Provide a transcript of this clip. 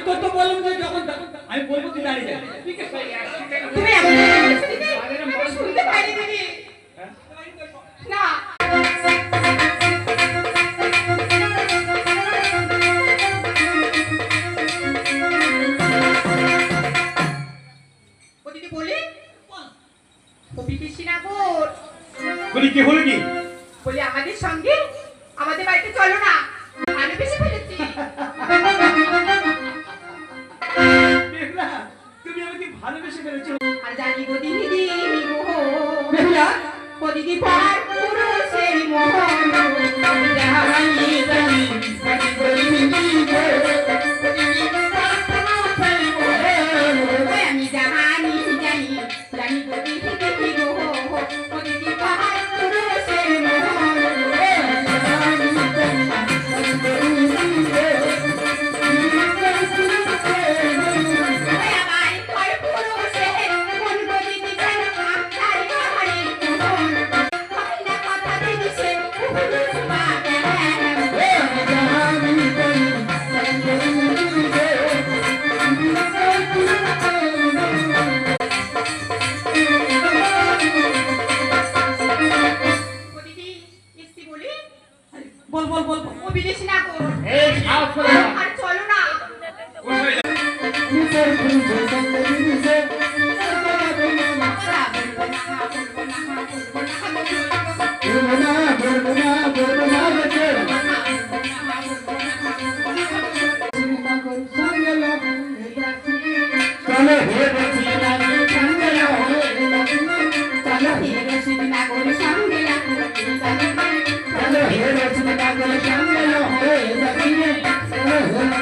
তোর তো বললাম যে যখন আমি বলবো তুই দাঁড়িয়ে যাবি। ঠিক আছে তুমি এমন বলছো দিদি? আমি শুনতে পাইনি দিদি। না ও দিদি বলি ও বিদেশি না বোন বলি কি হলো কি? বলি আমাদের সঙ্গে আমাদের বাড়িতে চলো না ভালোবেসে ফেলেছি। মেঘলা তুমি আমাকে ভালোবেসে ফেলেছো। আর জানি গো দিদি মোহ মেঘলা ও দিদি পার পুরুষের মোহ আমি জানি জানি জানি গো দিদি মোহ ও দিদি পার পুরুষের মোহ আমি জানি জানি জানি গো দিদি মোহ ও দিদি পার পুরুষের মোহ বল বল বল বল। ও বিদেশি না গো এই সাহস করে না। আর চলো না চলো হে রসিনা চলো হে রসিনা গো সঙ্গে লাগো চলো হে রসিনা